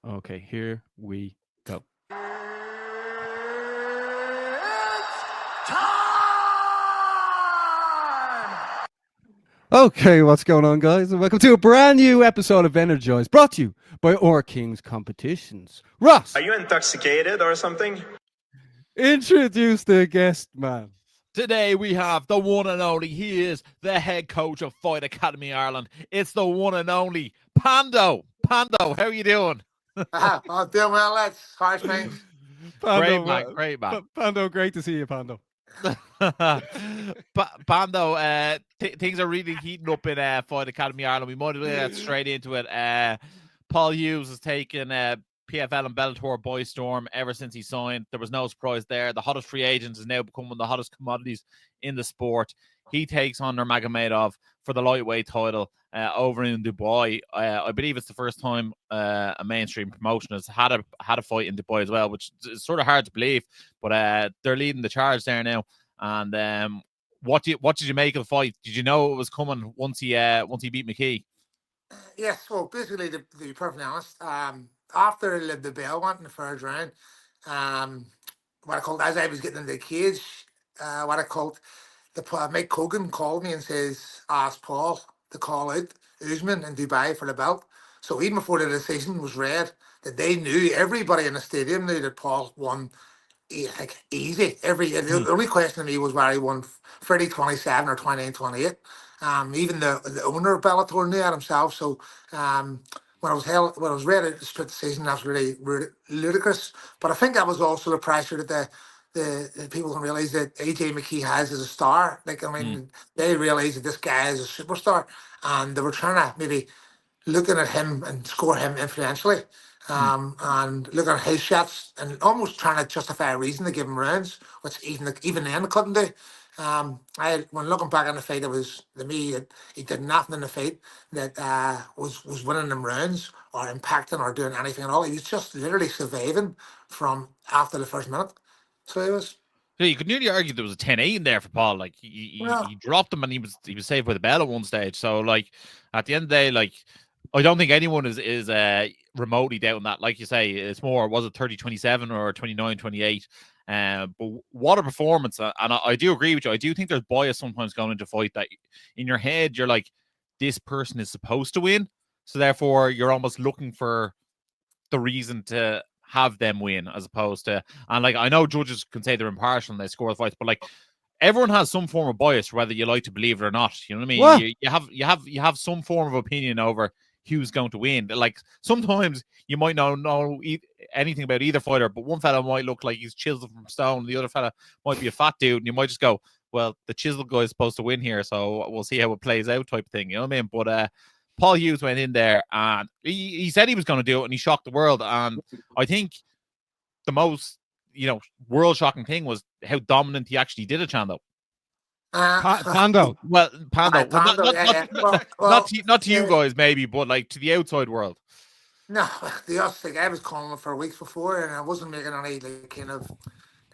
Okay, here we go. Okay, what's going on, guys? And welcome to a brand new episode of Energized, brought to you by Our Kings Competitions. Ross! Are you intoxicated or something? Introduce the guest, man. Today we have the one and only. He is the head coach of Fight Academy Ireland. It's the one and only Pando. Pando, how are you doing? I'm doing well, lads. Harsh, mate. Pando, great man. Pando, great to see you, Pando. Pando, things are really heating up in Fight Academy Ireland. We might as well get straight into it. Paul Hughes has taken PFL and Bellator by storm ever since he signed. There was no surprise there. The hottest free agent has now become one of the hottest commodities in the sport. He takes on Nurmagomedov for the lightweight title over in Dubai. I believe it's the first time a mainstream promotion has had a fight in Dubai as well, which is sort of hard to believe. But they're leading the charge there now. And what did you make of the fight? Did you know it was coming once he beat McKee? Yes, well, basically, to be perfectly honest, after the bell went in the third round, what I called, as I was getting into the cage, Mike Cogan called me and asked Paul to call out Usman in Dubai for the belt. So even before the decision was read, that they knew, everybody in the stadium knew that Paul won like easy. The only question to me was where he won 30-27 or 29-28. Even the owner of Bellator knew that himself. So when I was ready to split decision, that was really ludicrous. But I think that was also the pressure that the people don't realize that AJ McKee has as a star. Like, I mean, they realize that this guy is a superstar, and they were trying to maybe looking at him and score him influentially. And looking at his shots and almost trying to justify a reason to give him rounds, which even then they couldn't do. When looking back on the fight, it was to me he did nothing in the fight that was winning them rounds or impacting or doing anything at all. He was just literally surviving from after the first minute. So he was. So you could nearly argue there was a 10-8 in there for Paul. Like he dropped him and he was saved by the bell at one stage. So like at the end of the day, like I don't think anyone is remotely doubting that. Like you say, it's more, was it 30-27 or 29-28? But what a performance. And I do agree with you. I do think there's bias sometimes going into a fight that in your head, you're like, this person is supposed to win. So therefore, you're almost looking for the reason to have them win as opposed to, and like, I know judges can say they're impartial and they score the fights, but like, everyone has some form of bias, whether you like to believe it or not. You know what I mean? What? You have some form of opinion over who's going to win. Like sometimes you might not know anything about either fighter, but one fella might look like he's chiseled from stone. The other fella might be a fat dude, and you might just go, well, the chiseled guy is supposed to win here, so we'll see how it plays out type of thing. You know what I mean? But Paul Hughes went in there and he said he was going to do it, and he shocked the world. And I think the most, world shocking thing was how dominant he actually did it, Chando. Pando. Well, Pando. Not to you Yeah. guys, maybe, but like to the outside world. No, I was calling it for weeks before, and I wasn't making any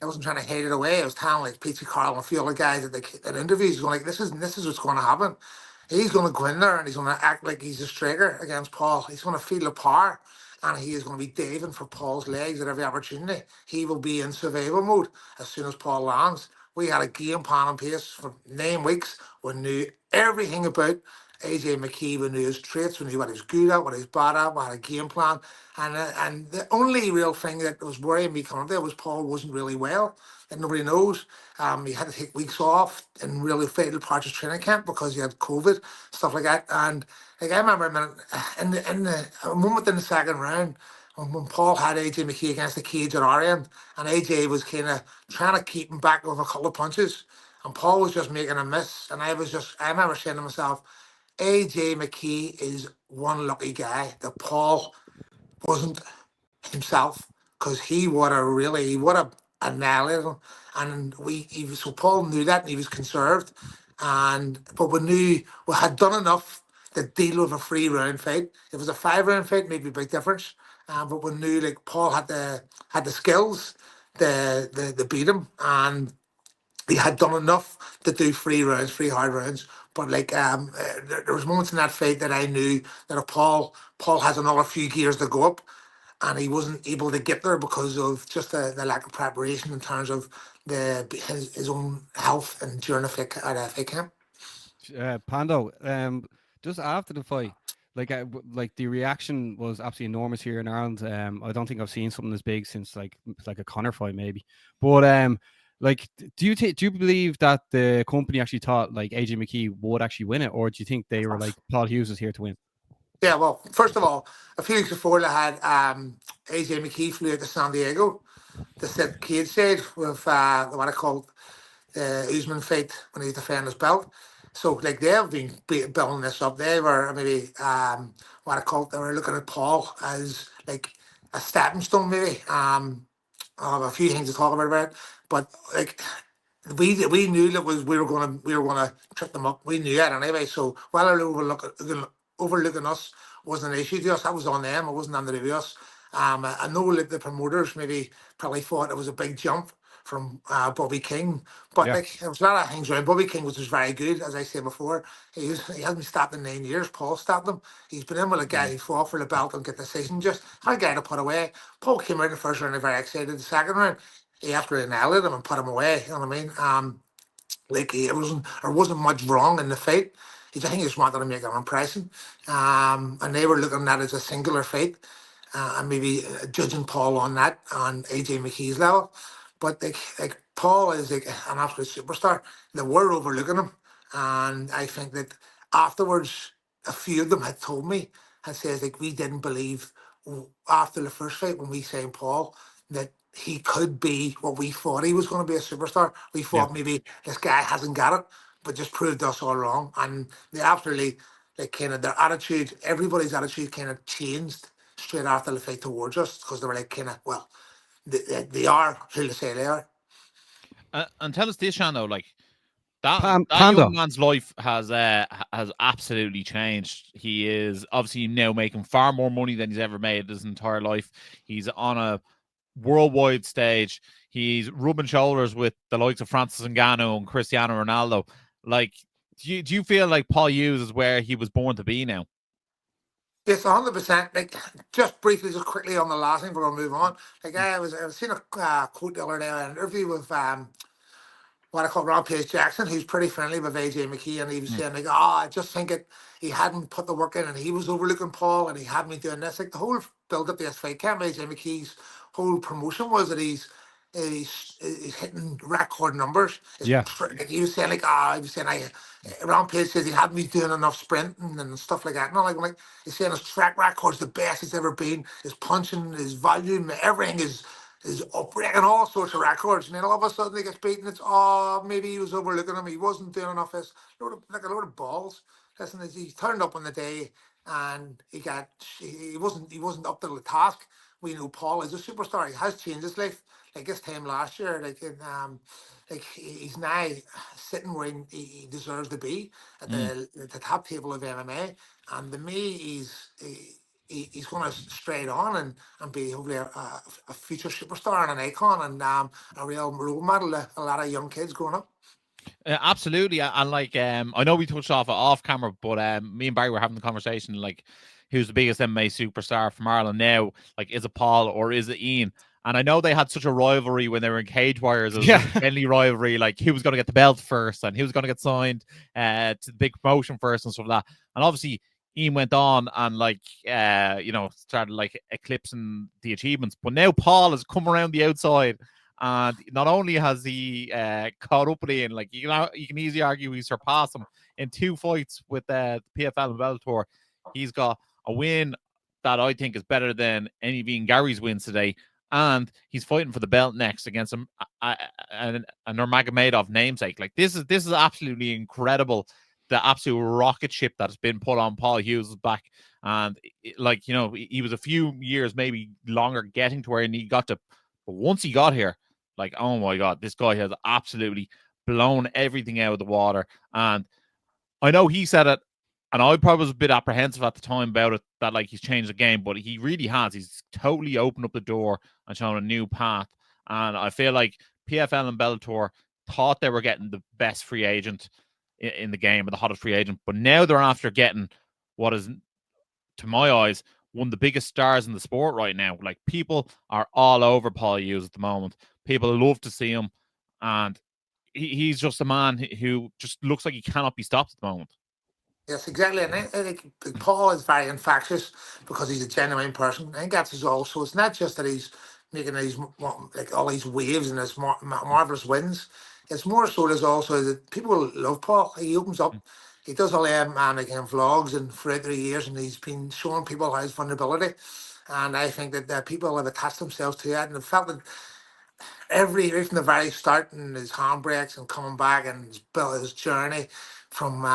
I wasn't trying to hate it away. I was telling like Peachy Carl and a few other guys at interviews going like, this is what's going to happen. He's going to go in there and he's going to act like he's a striker against Paul. He's going to feel the power, and he is going to be diving for Paul's legs at every opportunity. He will be in survival mode as soon as Paul lands. We had a game plan in place for 9 weeks. We knew everything about AJ McKee. We knew his traits. We knew what he was good at, what he was bad at. We had a game plan. And the only real thing that was worrying me coming there was Paul wasn't really well. And nobody knows. He had to take weeks off in really fatal parts of training camp because he had COVID, stuff like that. And like I remember in a moment in the second round, when Paul had AJ McKee against the cage at our end, and AJ was kind of trying to keep him back with a couple of punches, and Paul was just making a miss. And I remember saying to myself, AJ McKee is one lucky guy that Paul wasn't himself, because he would have annihilated him. And so Paul knew that, and he was conserved. But we knew we had done enough to deal with a 3-round fight. If it was a 5-round fight, maybe a big difference. But we knew like Paul had the skills to beat him, and he had done enough to do 3 rounds, 3 hard rounds. But like there was moments in that fight that I knew that if Paul has another few gears to go up, and he wasn't able to get there because of just the lack of preparation in terms of his own health and during the fight camp. Pando, just after the fight, like the reaction was absolutely enormous here in Ireland. I don't think I've seen something as big since like a Conor fight maybe. But like, do you believe that the company actually thought like AJ McKee would actually win it, or do you think they were like Paul Hughes is here to win? Yeah, well, first of all, a few weeks before they had AJ McKee flew out to San Diego to sit cage side with what I call the Usman fight when he defended his belt. So like they've been building this up. They were maybe what I call they were looking at Paul as like a stepping stone maybe. I have a few things to talk about it, but like we knew that we were gonna trip them up. We knew that anyway. So while they're overlooking us wasn't an issue to us. That was on them. It wasn't on the two of us. I know that the promoters maybe probably thought it was a big jump from Bobby King, but Yeah. like there was a lot of things around Bobby King, which was very good, as I said before. He hasn't stopped in 9 years. Paul stopped him. He's been in with a guy who fought for the belt and get the decision. Just had a guy to put away. Paul came out in the first round, very excited. The second round, he after nailed him and put him away. You know what I mean? Like there wasn't much wrong in the fight. I think he just wanted to make an impression, and they were looking at it as a singular fight, and maybe judging Paul on that on AJ McKee's level. But like Paul is like an absolute superstar. They were overlooking him, and I think that afterwards, a few of them had told me and says like we didn't believe after the first fight when we signed Paul that he could be what we thought he was going to be, a superstar. We Yeah. thought maybe this guy hasn't got it, but just proved us all wrong. And they absolutely, like, kind of their attitude, everybody's attitude kind of changed straight after the fight towards us because they were like, kind of, well, they are who they say they are. And tell us this, Shannon, like that Pando. young man's life has absolutely changed. He is obviously now making far more money than he's ever made his entire life. He's on a worldwide stage. He's rubbing shoulders with the likes of Francis Ngannou and Cristiano Ronaldo. Like, do you feel like Paul Hughes is where he was born to be now? Yes, 100%. Like, just briefly, just quickly on the last thing, we're gonna move on. Like, I was seeing a quote the other day, an interview with what I call Rampage Jackson, who's pretty friendly with AJ McKee, and he was saying like, I just think he hadn't put the work in, and he was overlooking Paul, and he had me doing this. Like the whole build up to this fight camp, AJ McKee's whole promotion was that he's hitting record numbers. Yeah. Like, he was saying like, he was saying Rampage says he hadn't been doing enough sprinting and stuff like that. And I'm like he's saying his track record's the best it's ever been. His punching, his volume, everything is up breaking all sorts of records, and then all of a sudden he gets beaten. It's maybe he was overlooking him. He wasn't doing enough. This like a load of balls. Listen, he turned up on the day, and he wasn't up to the task. We know Paul is a superstar. He has changed his life. Like this time last year, like he's now sitting where he deserves to be at the top table of MMA. And to me, he's going to straight on and be hopefully a future superstar and an icon and a real role model to a lot of young kids growing up. Absolutely. And like I know we touched off camera, but me and Barry were having the conversation like who's the biggest MMA superstar from Ireland now? Like, is it Paul or is it Ian? And I know they had such a rivalry when they were in Cage Warriors. It was a friendly rivalry, like who was going to get the belt first and who was going to get signed to the big promotion first and stuff like that. And obviously Ian went on and started like eclipsing the achievements. But now Paul has come around the outside, and not only has he caught up with Ian, like you can easily argue he surpassed him in 2 fights with the PFL and Bellator. He's got a win that I think is better than any of Ian Gary's wins today. And he's fighting for the belt next against a Nurmagomedov namesake. Like this is absolutely incredible. The absolute rocket ship that's been put on Paul Hughes' back, and he was a few years, maybe longer, getting to where he got to. But once he got here, like, oh my God, this guy has absolutely blown everything out of the water. And I know he said it, and I probably was a bit apprehensive at the time about it, that like he's changed the game, but he really has. He's totally opened up the door and shown a new path. And I feel like PFL and Bellator thought they were getting the best free agent in the game or the hottest free agent. But now they're after getting what is, to my eyes, one of the biggest stars in the sport right now. Like, people are all over Paul Hughes at the moment. People love to see him, and he's just a man who just looks like he cannot be stopped at the moment. Yes, exactly. And I think Paul is very infectious because he's a genuine person. I think that's his also. It's not just that he's making these like all these waves and his marvelous wins. It's more so there's also that people love Paul. He opens up. He does all the mannequin vlogs and throughout the years, and he's been showing people his vulnerability. And I think that people have attached themselves to that and have felt that right from the very start, and his handbrakes and coming back and his journey from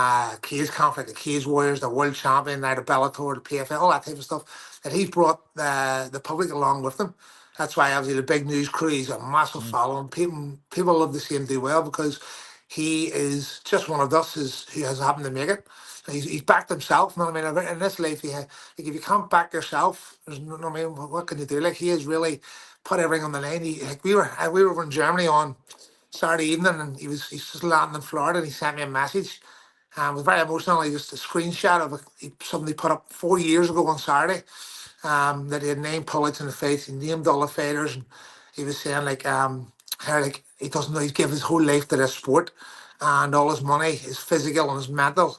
Cage conflict, the Cage Warriors, the world champion, now the Bellator, the PFL, all that type of stuff, that he's brought the public along with him. That's why obviously the big news crew, he's a massive following. People love to see him do well because he is just one of us who has happened to make it. He's backed himself. You know what I mean? In this life, like if you can't back yourself, there's no, I mean, what can you do? Like, he has really put everything on the line. We were over in Germany on Saturday evening, and he's just landing in Florida, and he sent me a message. It was very emotional. He just a screenshot of something he put up 4 years ago on Saturday. That he had named Pullets in the face. He named all the fighters, and he was saying how like he doesn't know he's given his whole life to this sport, and all his money, his physical and his mental,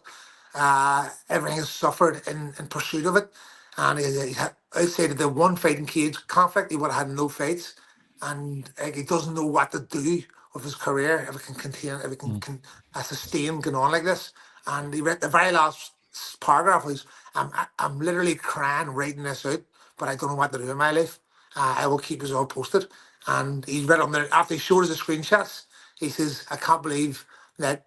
everything has suffered in pursuit of it. And he had, outside of the one fighting Cage conflict, he would have had no fights, and like, he doesn't know what to do with his career if it can contain, if it can sustain going on like this. And he read the very last paragraph was, I'm literally crying writing this out, but I don't know what to do in my life. I will keep us all posted. And he read on there after he showed us the screenshots. He says, I can't believe that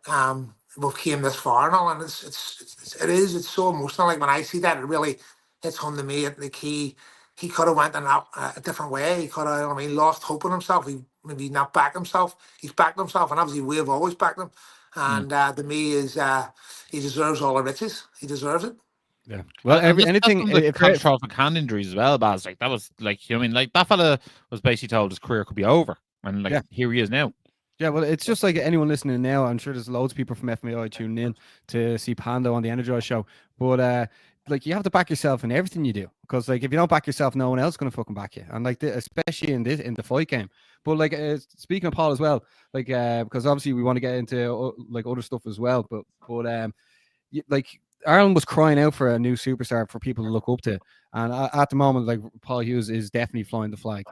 we've came this far and all. And it's so emotional. Like, when I see that, it really hits home to me. Like, he could have went a different way. He could have, I mean, lost hope in himself. He maybe not backed himself. He's backed himself, and obviously we have always backed him. And to me, he deserves all the riches. He deserves it. Yeah. Well, anything the catastrophic hand injuries as well, Baz. Like, that was like, you know, I mean, like, that fella was basically told his career could be over, and like, here he is now. Yeah, well, it's just like anyone listening now. I'm sure there's loads of people from FMI tuning in to see Pando on the Energized Show. But like, you have to back yourself in everything you do, because like, if you don't back yourself, no one else is gonna fucking back you. And like, especially in the fight game. But like, speaking of Paul as well, like, because obviously we want to get into like other stuff as well. But like, Ireland was crying out for a new superstar for people to look up to, and at the moment, like, Paul Hughes is definitely flying the flag.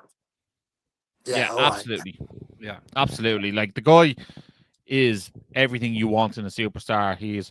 Yeah, absolutely. Yeah, absolutely. Like, the guy is everything you want in a superstar. He's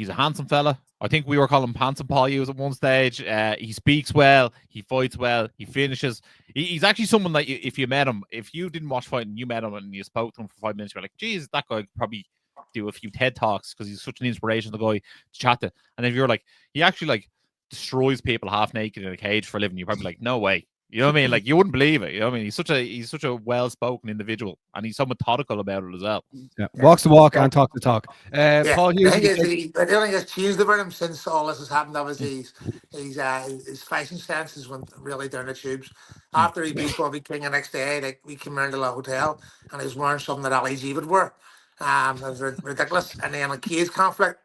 a handsome fella. I think we were calling him Handsome Paul Hughes at one stage. He speaks well. He fights well. He finishes. He's actually someone that if you met him, if you didn't watch fight and you met him and you spoke to him for 5 minutes, you're like, geez, that guy could probably do a few TED Talks, because he's such an inspiration, the guy to chat to. And if you're like, he actually like destroys people half naked in a cage for a living, you're probably like, no way. You know what I mean? Like, you wouldn't believe it. You know what I mean? He's such a well-spoken individual, and he's so methodical about it as well. Yeah, walks the walk and talks the talk. Paul Hughes. I think it's changed about him since all this has happened. Obviously, his fashion senses went really down the tubes. After he beat Bobby King the next day, like, we came around to the hotel, and he was wearing something that Ali G would wear. It was ridiculous. And then a Cage conflict,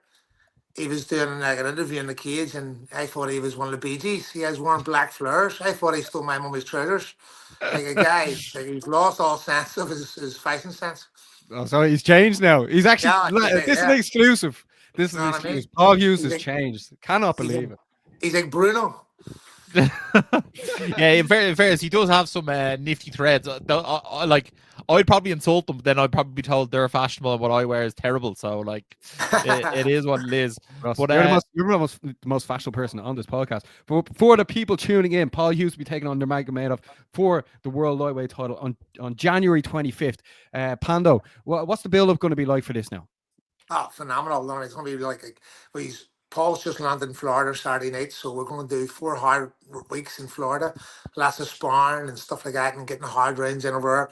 he was doing like an interview in the Cage, and I thought he was one of the Bee Gees. He has worn black fleurs. I thought he stole my mummy's trousers. Like, a guy, like, he's lost all sense of his fashion sense. Oh, so he's changed now. He's actually this is an exclusive. This is an exclusive. I mean? Paul Hughes has changed. Cannot believe it. He's like Bruno. Yeah, in fairness, he does have some nifty threads. Like, I'd probably insult them, but then I'd probably be told they're fashionable and what I wear is terrible. So like, it is what it is. Ross, but you're the most fashionable person on this podcast. But for the people tuning in, Paul Hughes will be taking on Nurmagomedov for the World Lightweight title on January 25th. Pando, what's the build-up going to be like for this now? Oh, phenomenal! It's going to be like Paul's just landed in Florida Saturday night, so we're going to do 4 hard weeks in Florida, lots of sparring and stuff like that, and getting hard rounds in over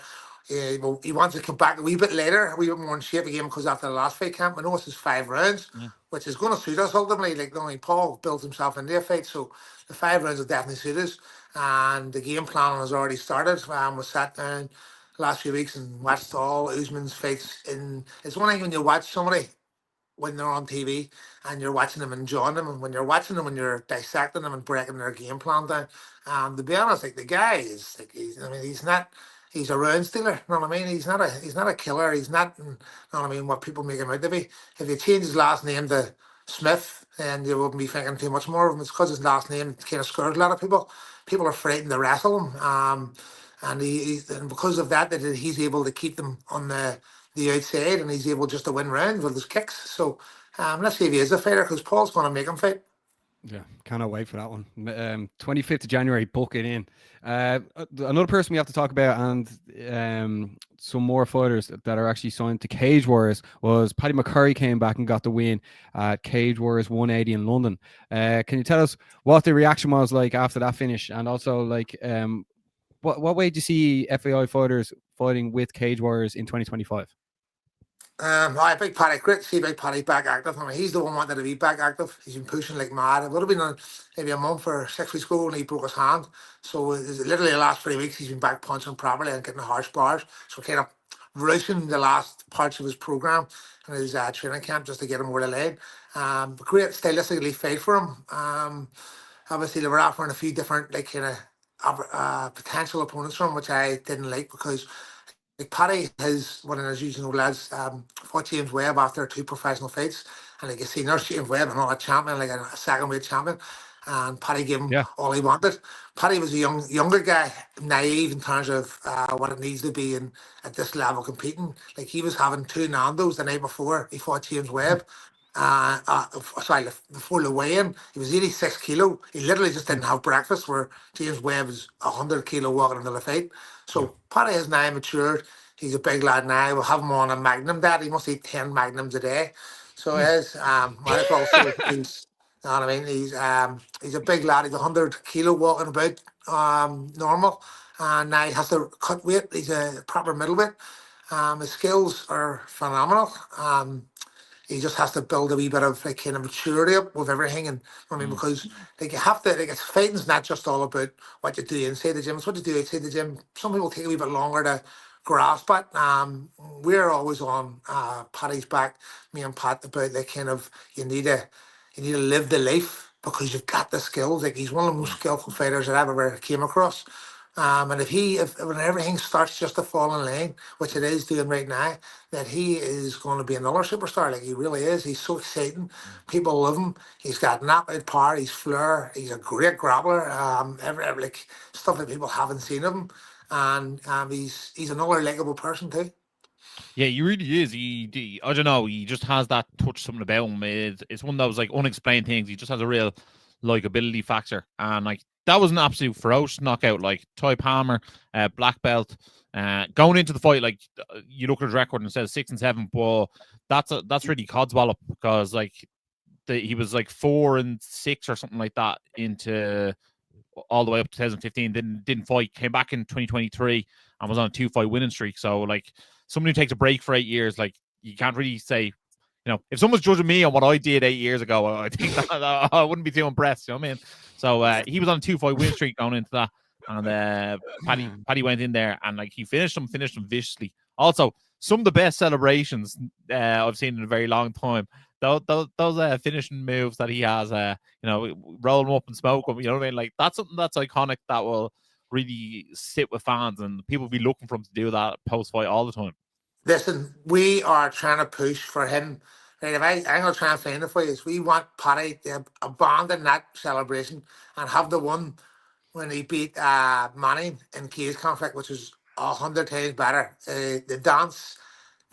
there. He wants to come back a wee bit later, a wee bit more in shape again, because after the last fight camp, I know it's his 5 rounds, which is going to suit us ultimately. Like, only Paul built himself into a fight, so the 5 rounds will definitely suit us. And the game plan has already started. We sat down last few weeks and watched all Usman's fights. It's one thing when you watch somebody when they're on TV and you're watching them, enjoying them, and when you're watching them, when you're dissecting them and breaking their game plan down. To be honest, like the guy is like he's not. He's a round stealer, you know what I mean? He's not a killer. He's not, you know what I mean, what people make him out to be. If you change his last name to Smith, and you wouldn't be thinking too much more of him. It's because his last name kind of scares a lot of people. People are frightened to wrestle him, and and because of that, he's able to keep them on the outside, and he's able just to win rounds with his kicks. So let's see if he is a fighter, because Paul's going to make him fight. Yeah, cannot wait for that one. 25th of January, book it in. Another person we have to talk about, and some more fighters that are actually signed to Cage Warriors, was Paddy McCorry came back and got the win at Cage Warriors 180 in London. Can you tell us what the reaction was like after that finish, and also like what way do you see FAI fighters fighting with Cage Warriors in 2025? Big Paddy, great to see Big Paddy back active. I mean, he's the one wanted to be back active. He's been pushing like mad. It would have been maybe a month or 6 weeks ago when he broke his hand. So it's literally the last 3 weeks he's been back punching properly and getting harsh bars. So kind of rushing the last parts of his program and his training camp just to get him over the line. Great stylistically fight for him. Obviously they were offering a few different like kind of potential opponents for him, which I didn't like, because like Paddy has one of his usual lads fought James Webb after 2 professional fights, and like you see, there's James Webb, another champion, like a second weight champion, and Paddy gave him all he wanted. Paddy was a younger guy, naive in terms of what it needs to be in at this level competing. Like he was having 2 Nandos the night before he fought James Webb. Before the weigh-in, he was 86 kilo. He literally just didn't have breakfast, where James Webb is 100 kilo walking into the fight. So Paddy has now matured. He's a big lad now. We'll have him on a Magnum diet. He must eat 10 Magnums a day. So he is. Also, he's, you know what I mean? He's a big lad. He's 100 kilo walking about normal. And now he has to cut weight. He's a proper middleweight. His skills are phenomenal. He just has to build a wee bit of like kind of maturity up with everything, and I mean, because like you have to, like, it's fighting's not just all about what you do inside the gym, it's what you do outside the gym. Some people take a wee bit longer to grasp it. We're always on Paddy's back, me and Pat, about like kind of you need to live the life, because you've got the skills. Like he's one of the most skillful fighters that I've ever came across. And if when everything starts just to fall in line, which it is doing right now, that he is going to be another superstar. Like he really is. He's so exciting. People love him. He's got knockout power. He's flair. He's a great grappler. Every like stuff that people haven't seen of him. And he's another likable person too. Yeah, he really is. I don't know. He just has that touch, something about him. It's one of those like unexplained things. He just has a real likability factor, and like that was an absolute ferocious knockout. Like Ty Palmer, black belt, going into the fight. Like you look at his record and it says 6 and 7, but that's really codswallop, because like he was like 4 and 6 or something like that into all the way up to 2015. Didn't fight. Came back in 2023 and was on a 2-fight winning streak. So like somebody who takes a break for 8 years, like you can't really say. You know, if someone's judging me on what I did 8 years ago, I think that I wouldn't be too impressed. You know what I mean? So he was on a 2-fight win streak going into that, and Paddy went in there and like he finished him viciously. Also, some of the best celebrations I've seen in a very long time. Those finishing moves that he has, roll them up and smoke them. You know what I mean? Like that's something that's iconic that will really sit with fans, and people will be looking for him to do that post fight all the time. Listen, we are trying to push for him. Right, if I'm going to try and find it for you, is we want Paddy to abandon that celebration and have the one when he beat Manning in Cage Conflict, which is 100 times better. The dance,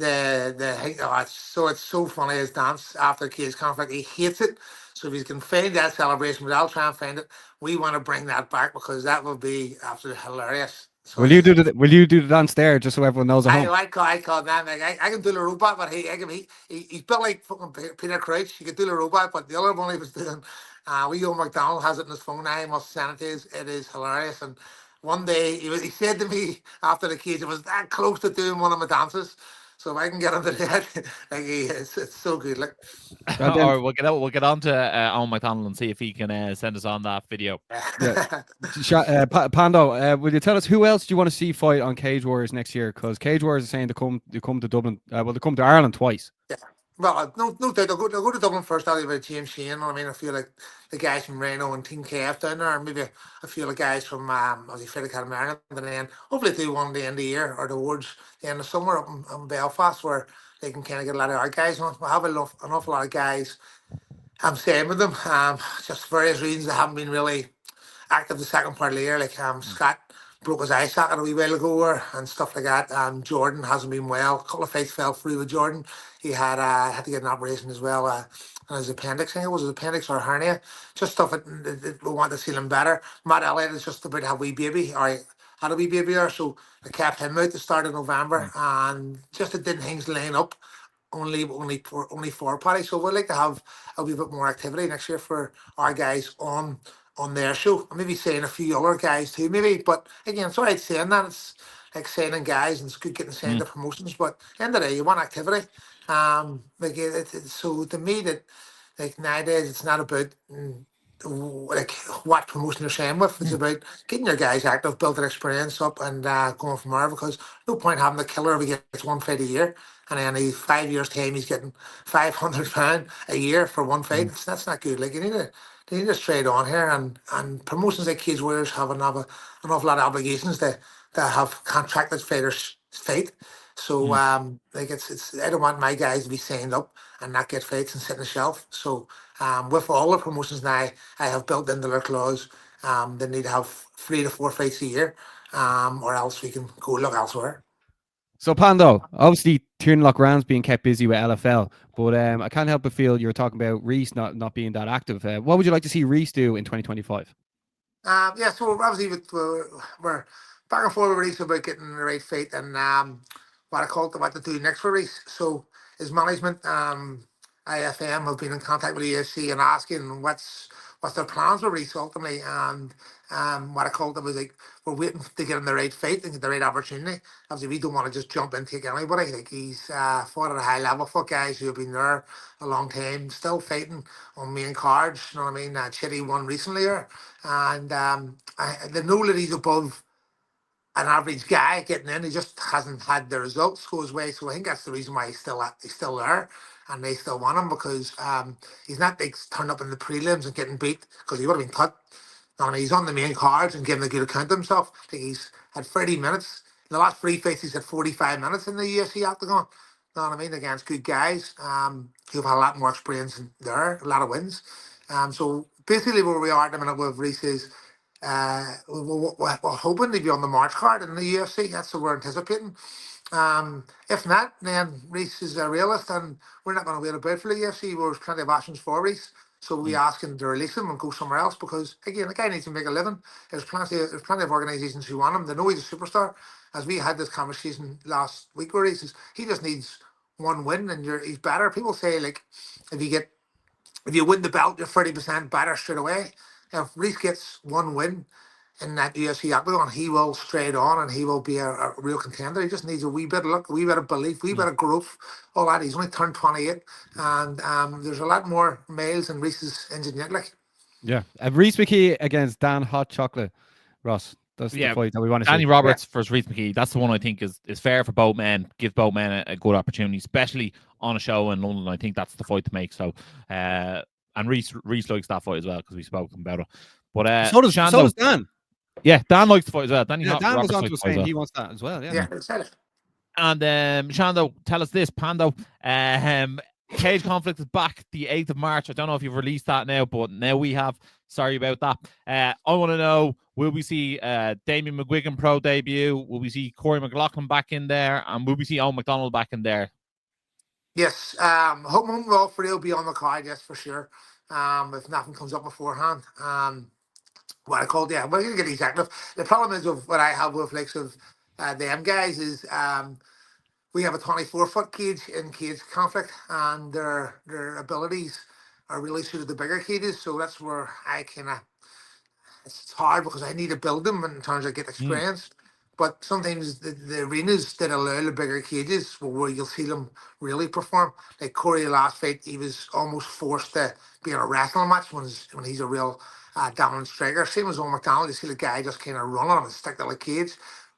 it's so funny, his dance after Cage Conflict. He hates it. So if you can find that celebration, but I'll try and find it. We want to bring that back, because that will be absolutely hilarious. So Will you do the dance there, just so everyone knows at home? I call that. Like, I can do the robot, but he's built like fucking Peter Crouch. He could do the robot, but the other one he was doing, Usman McDonald has it in his phone now. He must send it to us. It is hilarious. And one day he said to me after the cage, it was that close to doing one of my dances. So if I can get him to that, like it's so good. Like, or we'll get on to Owen McDonald and see if he can send us on that video. Yeah. Pando, will you tell us who else do you want to see fight on Cage Warriors next year? Because Cage Warriors is saying they come to Dublin. They come to Ireland twice. Yeah. Well, no doubt. They'll go to Dublin first. I'll about James Shane. You know what I mean? I feel like the guys from Reno and Team KF down there, and maybe a few of the guys from obviously Frederick County, Maryland, and then hopefully do one at the end of the year or towards the end of summer up in Belfast, where they can kind of get a lot of our guys on. We have an awful lot of guys. I'm staying with them. Just for various reasons, they haven't been really active the second part of the year. Like Scott broke his eye socket a wee while ago and stuff like that. Jordan hasn't been well. A couple of fights fell through with Jordan. He had to get an operation as well on his appendix. I think it was his appendix or hernia. Just stuff that we want to see him better. Matt Elliott is just about to have a wee baby. Or had a wee baby there, so they kept him out the start of November, and just it didn't things line up only for Paddy. So we'd like to have a wee bit more activity next year for our guys on their show. And maybe saying a few other guys too, maybe. But again, it's all right saying that. It's like signing guys and it's good getting signed to promotions. But at the end of the day, you want activity. So to me that like nowadays it's not about like what promotion you're saying with. It's about getting your guys active, building experience up, and going from there. Because no point having the killer if he gets one fight a year, and then in 5 years' time he's getting £500 a year for one fight. That's not good. Like they need to straight on here, and promotions like Cage Warriors have an awful lot of obligations to have contracted fighters fight. So like it's I don't want my guys to be signed up and not get fights and sit on the shelf. So with all the promotions now, I have built into their clause they need to have 3 to 4 fights a year, or else we can go look elsewhere. So Pando, obviously Turnlock Rams being kept busy with LFL, but I can't help but feel you were talking about Reese not being that active. What would you like to see Reese do in 2025? Yeah, so obviously we're back and forth with Reese about getting the right fight and what I called what to do next for Reese. So his management, IFM, have been in contact with the UFC and asking what's their plans for Reese ultimately. And what I called it was like we're waiting to get him the right fight and get the right opportunity. Obviously, we don't want to just jump in and take anybody. Like he's fought at a high level for guys who have been there a long time, still fighting on main cards. You know what I mean? Chitty won recently here, and they know that he's above an average guy getting in. He just hasn't had the results go his way. So I think that's the reason why he's still there, and they still want him because he's not like turned up in the prelims and getting beat because he would have been cut. No, he's on the main cards and giving a good account of himself. I think he's had 30 minutes. In the last 3 fights, he's had 45 minutes in the UFC octagon. You know what I mean? Against good guys who've had a lot more experience in there, a lot of wins. So basically where we are at the minute with Reese is we're hoping to be on the March card in the UFC. That's what we're anticipating. If not, then Reese is a realist and we're not going to wait about for the UFC. There's plenty of options for Reese. So we ask him to release him and go somewhere else because again, the guy needs to make a living. There's plenty of organisations who want him. They know he's a superstar. As we had this conversation last week where he just needs one win and he's better. People say like if you win the belt, you're 30% better straight away. If Reese gets one win in that UFC octagon, he will straight on and he will be a real contender. He just needs a wee bit of luck, a wee bit of belief, a wee bit of growth. All that. He's only turned 28, and there's a lot more males in Reese's engine yet. Like, yeah, Reese McKee against Dan Hot Chocolate Ross. That's the fight that we want to see. Danny Roberts versus Reese McKee. That's the one I think is fair for both men. Gives both men a good opportunity, especially on a show in London. I think that's the fight to make. So, and Reese likes that fight as well because we spoke about it. But so does Dan. Yeah, Dan likes the fight as well. Dan was on to us saying he wants that as well. Yeah, excited. And Shando, tell us this, Pando. Cage Conflict is back the 8th of March. I don't know if you've released that now, but now we have. Sorry about that. I want to know, will we see Damien McGuigan pro debut? Will we see Corey McLaughlin back in there? And will we see Owen McDonald back in there? Yes. Hope all three will be on the card, yes, for sure. If nothing comes up beforehand. What I called, we're going to get exactly. The problem is with what I have with likes of them guys is we have a 24-foot cage in Cage Conflict, and their abilities are really suited to bigger cages. So that's where I kind of it's hard because I need to build them in terms of get experience. But sometimes the arenas that allow the bigger cages where you'll see them really perform. Like Corey last fight, he was almost forced to be in a wrestling match when he's a real dominant striker. Same as Owen McDonald, you see the guy just kind of run on him and stick to the cage.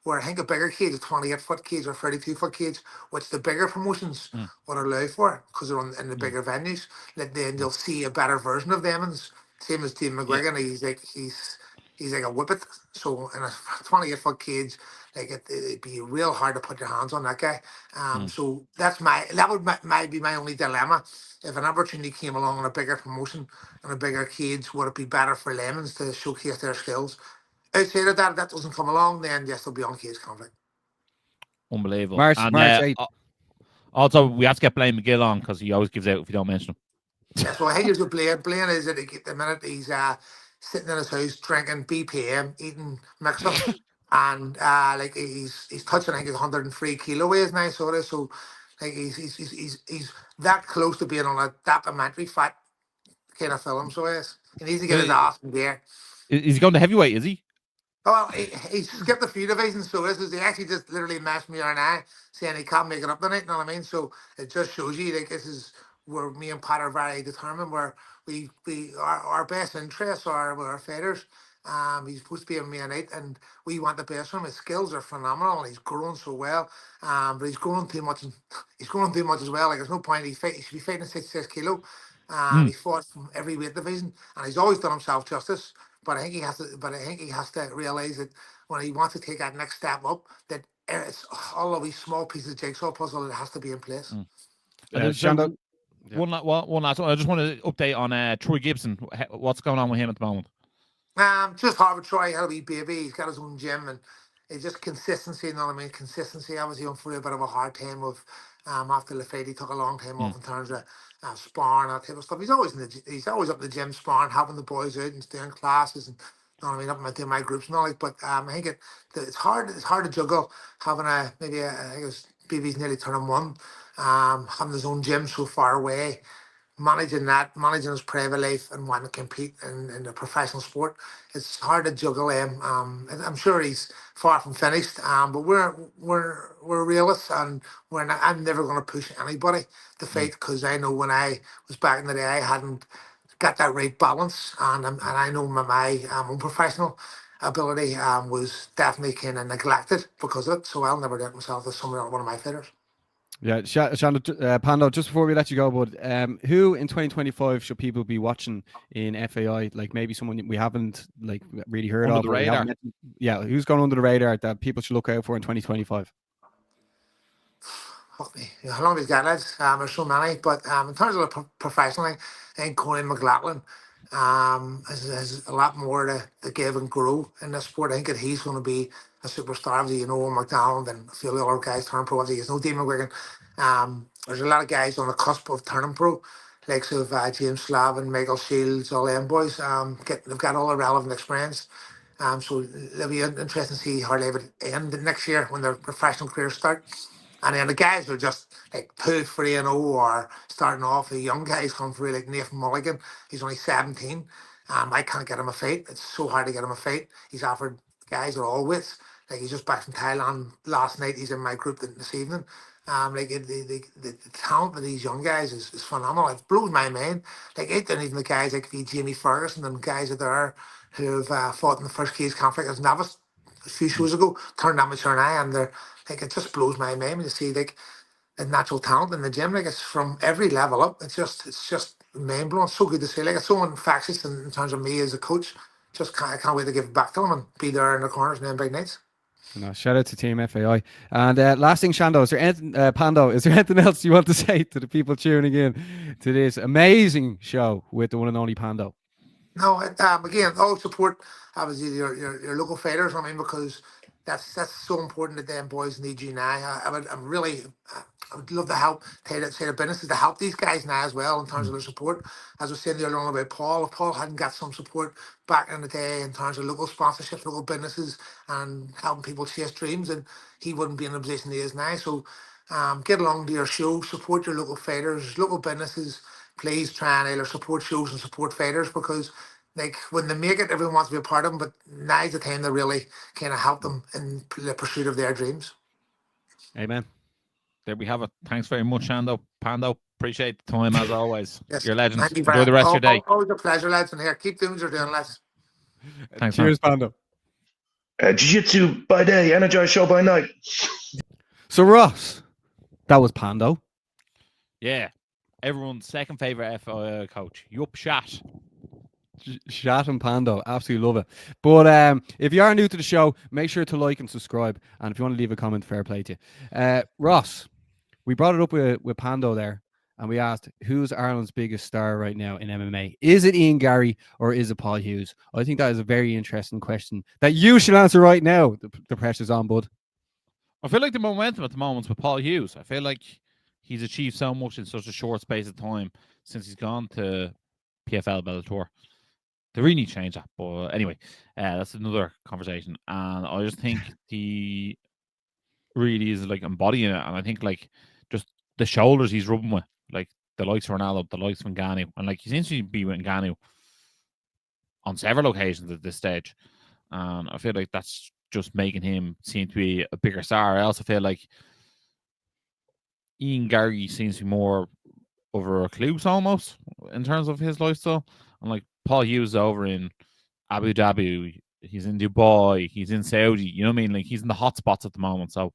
Where I think a bigger cage, a 28-foot cage or 32-foot cage, which the bigger promotions would allow for because they're in the bigger venues, then you'll see a better version of them. And same as Team Yeah. McGuigan, he's like a whippet. So in a 28-foot cage, like it'd be real hard to put your hands on that guy. So that would be my only dilemma. If an opportunity came along on a bigger promotion and a bigger cage, would it be better for Lemons to showcase their skills? Outside of that, if that doesn't come along, then yes, there'll be on cage conflict. Unbelievable. March And 8th. also, we have to get Blaine McGill on because he always gives out if you don't mention him. Yeah, so I think here's what Blaine is at the minute. He's sitting in his house drinking BPM, eating mix-ups, and like he's touching, I think, 103 kilo weighs now, so it is. So like he's that close to being on a documentary fat kind of film, so it is. He needs to get his ass in there. Is he going to heavyweight, is he? Well, he skipped a few divisions, so this is he actually just literally messed me and I saying he can't make it up tonight. You know what I mean? So it just shows you like this is where me and Pat are very determined. Where we our best interests are with our fighters. He's supposed to be a main eight, and we want the best from him. His skills are phenomenal, and he's grown so well. But he's grown too much, and he's grown too much as well. Like there's no point. He should be fighting 66 kilo. He fought from every weight division, and he's always done himself justice. But I think he has to. But I think he has to realize that when he wants to take that next step up, that it's all of these small pieces of jigsaw puzzle that has to be in place. Shannon, One last one. I just want to update on Troy Gibson. What's going on with him at the moment? Just Harvard Troy had a wee baby. He's got his own gym, and it's just consistency. You know what I mean? Consistency. Obviously, I'm through a bit of a hard time of after the fight. He took a long time off in terms of sparring, that type of stuff. He's always he's always up in the gym sparring, helping the boys out and doing classes and you know what I mean, up in my groups and all like. But I think it's hard. It's hard to juggle having I think his baby's nearly turning 1, having his own gym so far away. Managing his private life and wanting to compete in a professional sport, it's hard to juggle him. I'm sure he's far from finished. But we're realists, and I'm never going to push anybody to fight because I know when I was back in the day, I hadn't got that right balance, and I know my own professional ability was definitely kind of neglected because of it. So I'll never doubt myself as one of my fighters. Yeah, Shannon, Pando, just before we let you go, bud, who in 2025 should people be watching in FAI? Like maybe someone we haven't like really heard Under of. the radar. Yeah, who's gone under the radar that people should look out for in 2025? Fuck me. How long have we got, lads? There's so many, but in terms of the professionally, I think Conan McLaughlin has a lot more to give and grow in this sport. I think that he's going to be a superstar. Obviously, you know, McDonald and a few of the other guys turn pro. Obviously, there's no Dean McGuigan. There's a lot of guys on the cusp of turning pro, like James Slavin, Michael Shields, all them boys. They've got all the relevant experience. So it'll be interesting to see how they would end next year when their professional careers start. And then the guys who are just like 2-3-0 or starting off, the young guys come through like Nathan Mulligan. He's only 17. I can't get him a fight. It's so hard to get him a fight. He's offered guys at all weights. Like he's just back from Thailand last night. He's in my group this evening. The talent of these young guys is phenomenal. It blows my mind. Like it didn't even the guys like Jamie Ferguson and guys that are who have fought in the first cage conflict as novice a few shows ago, turned amateur and and they're like it just blows my mind when you see like a natural talent in the gym. Like it's from every level up. It's just mind blowing. So good to see. Like it's so infectious in terms of me as a coach. I can't wait to give it back to them and be there in the corners and then big nights. No, shout out to Team FAI. And last thing, Shando, is there anything, Pando, is there anything else you want to say to the people tuning in to this amazing show with the one and only Pando? No, again, all support obviously your local fighters. I mean, because that's so important that them boys need you now. I would love to help say the businesses to help these guys now as well in terms of their support. As I was saying earlier on about Paul, if Paul hadn't got some support back in the day in terms of local sponsorships, local businesses, and helping people chase dreams, and he wouldn't be in the position he is now. So get along to your show, support your local fighters, local businesses. Please try and either support shows and support fighters because like when they make it, everyone wants to be a part of them, but now's the time to really kind of help them in the pursuit of their dreams. Amen. There we have it. Thanks very much, Pando. Appreciate the time as always. Yes. You're legends. Thank you Enjoy the rest of your day. Always a pleasure, lads. And here, keep doing what you're doing, lads. Thanks, Cheers, Pando. Jiu-jitsu by day, Energized Show by night. So Ross, that was Pando. Yeah. Everyone's second favorite FIO coach. Yup, Shat. Shat and Pando, absolutely love it. But if you are new to the show, make sure to like and subscribe. And if you want to leave a comment, fair play to you. Ross, we brought it up with Pando there, and we asked, who's Ireland's biggest star right now in MMA? Is it Ian Garry or is it Paul Hughes? I think that is a very interesting question that you should answer right now. The pressure's on, bud. I feel like the momentum at the moment is with Paul Hughes. I feel like he's achieved so much in such a short space of time since he's gone to PFL Bellator. They really need to change that. But anyway, that's another conversation. And I just think he really is like embodying it. And I think like just the shoulders he's rubbing with, like the likes of Ronaldo, the likes of Ngannou. And like he seems to be with Ngannou on several occasions at this stage. And I feel like that's just making him seem to be a bigger star. I also feel like Ian Garry seems to be more of a recluse almost in terms of his lifestyle. And like Paul Hughes over in Abu Dhabi, he's in Dubai, he's in Saudi, you know what I mean? Like he's in the hot spots at the moment. So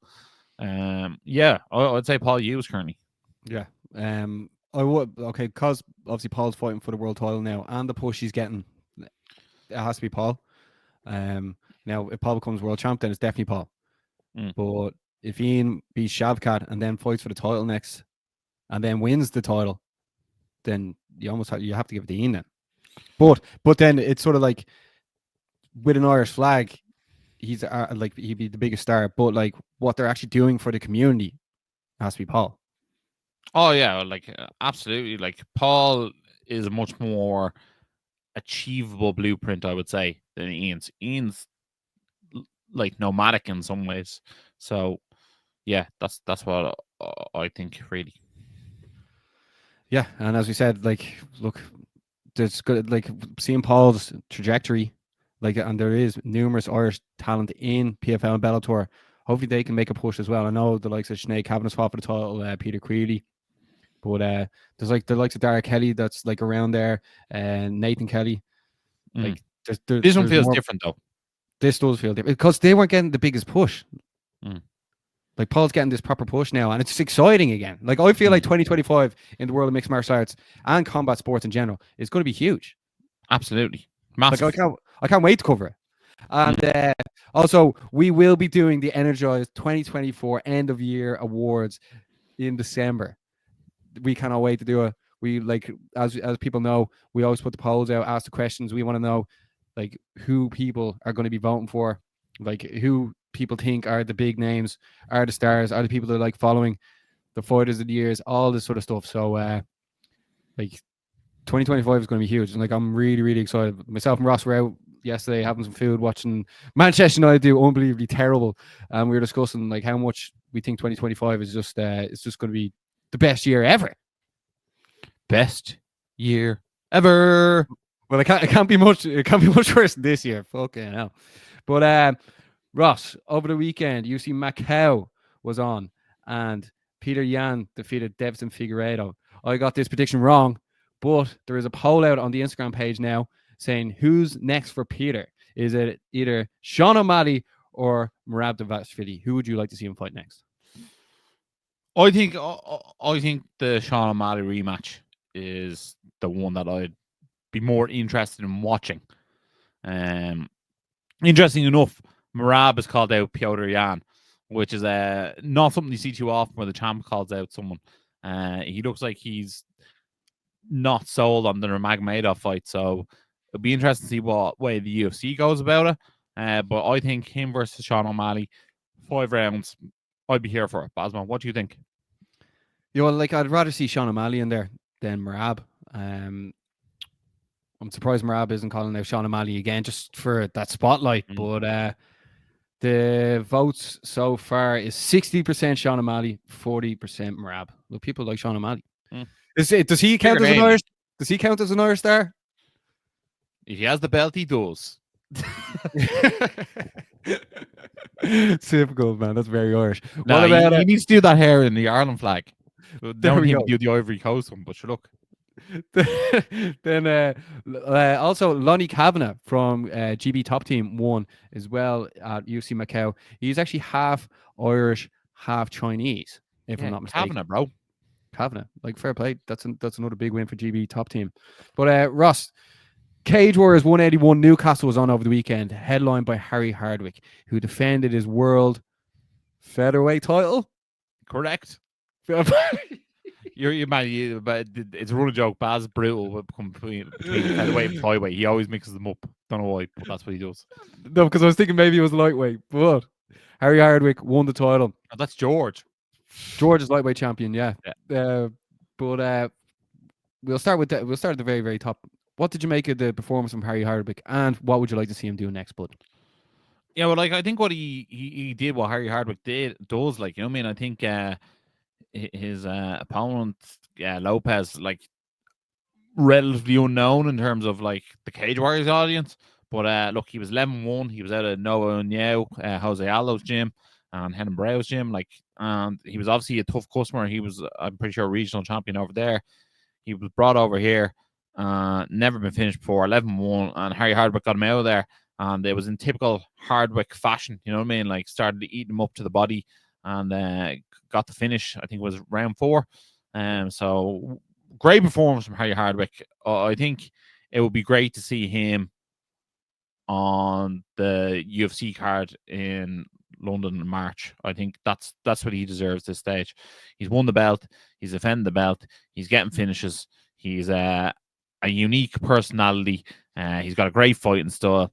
yeah, I'd say Paul Hughes currently. Yeah. I would, okay, because obviously Paul's fighting for the world title now, and the push he's getting, it has to be Paul. Now if Paul becomes world champ, then it's definitely Paul. But if Ian beats Shavkat and then fights for the title next, and then wins the title, then you almost have to give it to Ian then. But then it's sort of like with an Irish flag, he's like he'd be the biggest star. But like what they're actually doing for the community has to be Paul. Oh yeah, like absolutely. Like Paul is a much more achievable blueprint, I would say, than Ian's. Ian's like nomadic in some ways. So yeah, that's what I think really. Yeah, and as we said, like look, there's good like seeing Paul's trajectory, like, and there is numerous Irish talent in PFL and Bellator. Hopefully they can make a push as well. I know the likes of Sinead Kavanagh's fought for the title, Peter Creeley, but there's like the likes of Dara Kelly that's like around there, and Nathan Kelly. Like this one feels different though. This does feel different because they weren't getting the biggest push. Like Paul's getting this proper push now, and it's just exciting again. Like I feel like 2025 in the world of mixed martial arts and combat sports in general is going to be huge. Absolutely, massive. Like I can't wait to cover it. And also, we will be doing the Energized 2024 End of Year Awards in December. We cannot wait to do it. We like as people know, we always put the polls out, ask the questions. We want to know like who people are going to be voting for, like who people think are the big names, are the stars, are the people that are like following the fighters of the years, all this sort of stuff. So like 2025 is going to be huge, and like I'm really, really excited. Myself and Ross were out yesterday having some food, watching Manchester United do unbelievably terrible, and we were discussing like how much we think 2025 is just it's just going to be the best year ever. Best year ever. Well, it can't be much. It can't be much worse than this year. Fucking hell. But Ross, over the weekend, UFC Macau was on, and Peter Yan defeated Devson Figueiredo. I got this prediction wrong, but there is a poll out on the Instagram page now saying who's next for Peter. Is it either Sean O'Malley or Merab Dvalishvili? Who would you like to see him fight next? I think the Sean O'Malley rematch is the one that I'd be more interested in watching. Interesting enough, Merab has called out Piotr Yan, which is not something you see too often where the champ calls out someone. He looks like he's not sold on the Nurmagomedov fight, so it'll be interesting to see what way the UFC goes about it. But I think him versus Sean O'Malley, 5 rounds, I'd be here for it. Basman, what do you think? You know, like I'd rather see Sean O'Malley in there than Merab. I'm surprised Merab isn't calling out Sean O'Malley again just for that spotlight. But the votes so far is 60% Sean O'Malley, 40% Merab. Well, people like Sean O'Malley. Does he count as an Irish? Does he count as an Irish star? If he has the belt, he does. Typical, man. That's very Irish. No, he needs to do that hair in the Ireland flag. Now he can do the Ivory Coast one, but sure, look. Then also Lonnie Kavanagh from GB Top Team won as well at UFC Macau. He's actually half Irish, half Chinese, if I'm not mistaken. Kavanagh, bro. Kavanagh, like fair play. That's another big win for GB Top Team. But Ross, Cage Warriors 181 Newcastle was on over the weekend, headlined by Harry Hardwick, who defended his world featherweight title. Correct. You're man, but it's a running joke. Baz brutal between featherweight and flyweight. He always mixes them up. Don't know why, but that's what he does. No, because I was thinking maybe it was lightweight, but Harry Hardwick won the title. Oh, that's George. George is lightweight champion, yeah. Yeah. But we'll start at the very, very top. What did you make of the performance from Harry Hardwick, and what would you like to see him do next, bud? Yeah, well, like I think what he did, what Harry Hardwick does, like, you know what I mean? I think his opponent, Lopez, like relatively unknown in terms of like the Cage Warriors audience. But look, he was 11-1. He was out of Noah Nyao, Jose Aldo's gym, and Henan Brau's gym. Like, and he was obviously a tough customer. He was, I'm pretty sure, a regional champion over there. He was brought over here, never been finished before, 11-1, and Harry Hardwick got him out of there. And it was in typical Hardwick fashion, you know what I mean? Like, started to eat him up to the body and got the finish. I think it was round 4. So great performance from Harry Hardwick. I think it would be great to see him on the UFC card in London in March. I think that's what he deserves this stage. He's won the belt. He's defended the belt. He's getting finishes. He's a unique personality. He's got a great fighting style.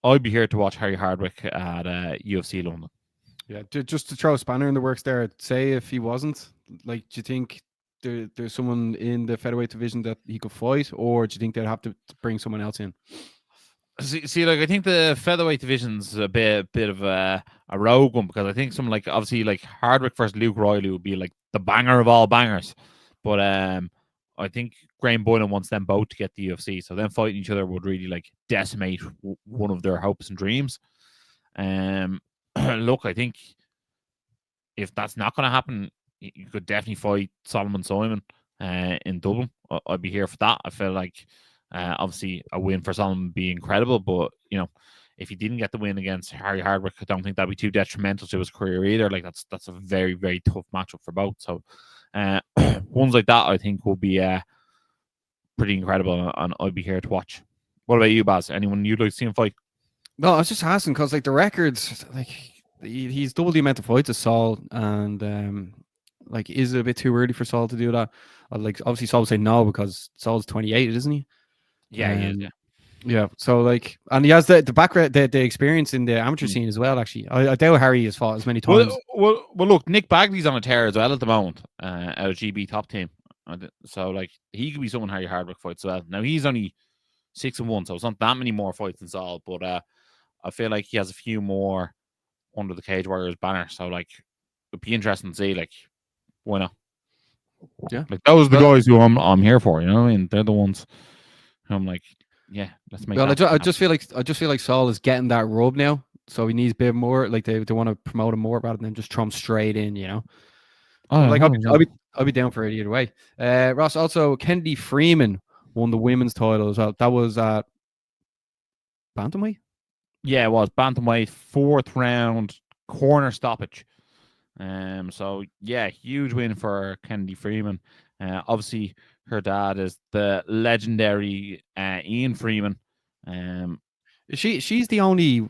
I'd be here to watch Harry Hardwick at UFC London. Yeah, just to throw a spanner in the works there, say if he wasn't, like, do you think there's someone in the featherweight division that he could fight, or do you think they'd have to bring someone else in? See, like, I think the featherweight division's a bit of a rogue one, because I think someone like, obviously, like Hardwick versus Luke Riley would be like the banger of all bangers. But I think Graham Boylan wants them both to get the UFC, so them fighting each other would really like decimate one of their hopes and dreams. Look, I think if that's not going to happen, you could definitely fight Solomon Simon in Dublin. I'd be here for that. I feel like obviously a win for Solomon would be incredible, but you know, if he didn't get the win against Harry Hardwick, I don't think that'd be too detrimental to his career either. Like, that's a very, very tough matchup for both. So ones like that, I think, will be pretty incredible, and I'd be here to watch. What about you, Baz? Anyone you'd like to see him fight? No, I was just asking because, like, the records, like, he's double the amount of fights as Saul, and like, is it a bit too early for Saul to do that? Like, obviously, Saul would say no because Saul's 28, isn't he? Yeah, he is, yeah. Yeah, so like, and he has the background, the experience in the amateur scene as well. Actually, I doubt Harry has fought as many times. Well, look, Nick Bagley's on a tear as well at the moment, out of GB Top Team. So like, he could be someone Harry Hardwick fights as well. Now he's only 6-1, so it's not that many more fights than Saul. But I feel like he has a few more under the Cage Warriors banner. So like, it'd be interesting to see. Like, why not? Yeah, like, those are the guys who I'm here for. You know what I mean? They're the ones who I'm like, yeah, let's make. Well, I just feel like Saul is getting that rub now, so he needs a bit more. Like, they want to promote him more rather than just throw him straight in, you know. Oh, like, I'll be down for it either way. Ross, also Kennedy Freeman won the women's title as well. That was at bantamweight. Yeah, it was bantamweight, 4th round corner stoppage. So yeah, huge win for Kennedy Freeman. Obviously, her dad is the legendary Ian Freeman. She's the only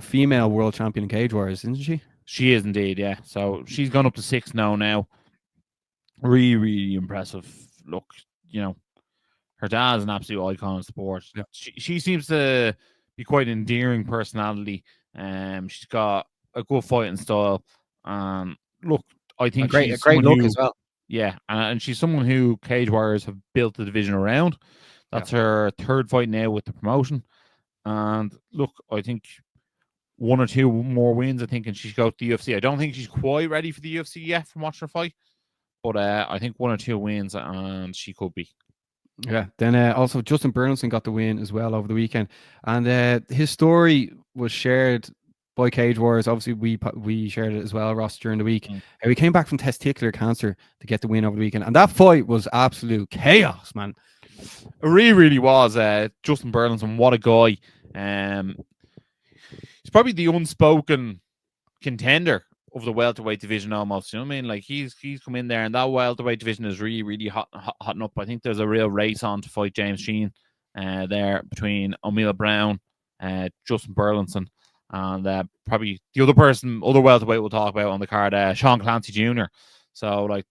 female world champion in Cage Warriors, isn't she? She is indeed, yeah. So she's gone up to 6 now. Really, really impressive. Look, you know, her dad's an absolute icon of sport. Yeah. She seems to be quite an endearing personality. She's got a good fighting style. Look, I think a great look as well. Yeah, and she's someone who Cage Warriors have built the division around. That's her 3rd fight now with the promotion. And look, I think 1 or 2 more wins, I think, and she's got the UFC. I don't think she's quite ready for the UFC yet from watching her fight, but I think 1 or 2 wins and she could be. Yeah. Then also Justin Bernaldson got the win as well over the weekend, and his story was shared by Cage Warriors. Obviously, we shared it as well, Ross, during the week. Mm. We came back from testicular cancer to get the win over the weekend, and that fight was absolute chaos, man. It really was. Justin Burlinson, what a guy. He's probably the unspoken contender of the welterweight division almost. You know what I mean? Like he's come in there, and that welterweight division is really hotting up. I think there's a real race on to fight James Sheen there between O'Meal Brown, Justin Burlinson, and probably the other welterweight we'll talk about on the card, Sean Clancy Jr. So like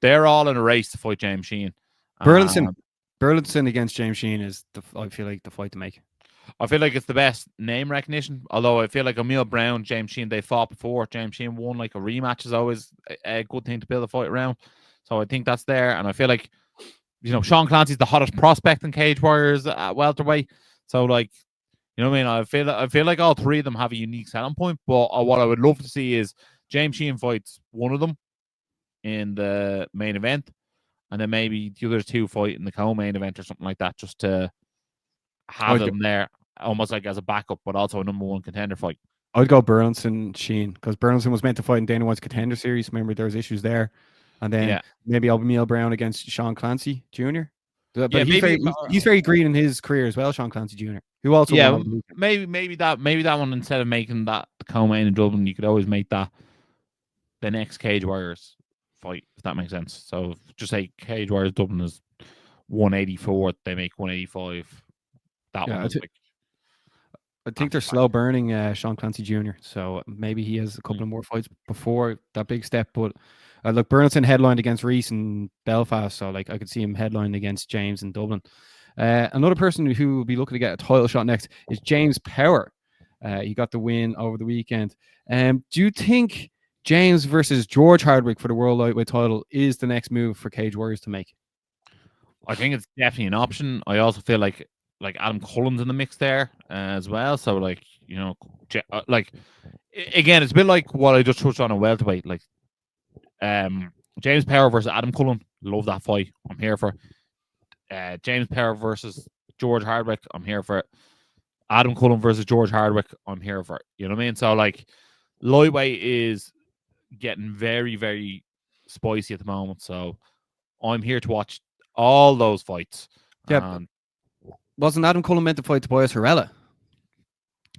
they're all in a race to fight James Sheen. Burlinson against James Sheen is I feel like the fight to make. I feel like it's the best name recognition. Although I feel like O'Meal Brown, James Sheen, they fought before. James Sheen won. Like a rematch is always a good thing to build a fight around. So I think that's there. And I feel like, Sean Clancy's the hottest prospect in Cage Warriors at welterweight. So like, you know what I mean? I feel like all three of them have a unique selling point. But what I would love to see is James Sheen fights one of them in the main event, and then maybe the other two fight in the co-main event or something like that, just to have them there almost like as a backup, but also a number one contender fight. I'd go Burlinson Sheen, because Burlinson was meant to fight in Dana White's contender series. Remember, there was issues there. And then maybe O'Meal Brown against Sean Clancy Jr. But he's very green in his career as well, Sean Clancy Jr., who also won maybe that one, instead of making that the co-main in Dublin, you could always make that the next Cage Warriors fight, if that makes sense. So just say Cage Warriors Dublin is 184, they make 185. That one is I think they're slow burning Sean Clancy Jr., so maybe he has a couple of more fights before that big step. But look, Burlinson headlined against Reese in Belfast, so like I could see him headlining against James in Dublin. Another person who will be looking to get a title shot next is James Power. He got the win over the weekend. Do you think James versus George Hardwick for the World Lightweight title is the next move for Cage Warriors to make? I think it's definitely an option. I also feel like Adam Cullen's in the mix there as well. So like, like again, it's a bit like what I just touched on welterweight. Like James Power versus Adam Cullen, love that fight. I'm here for James Power versus George Hardwick. I'm here for it. Adam Cullen versus George Hardwick. I'm here for it. You know what I mean? So like, lightweight is getting very, very spicy at the moment. So I'm here to watch all those fights. Yeah. Wasn't Adam Cullen meant to fight Tobias Harrella?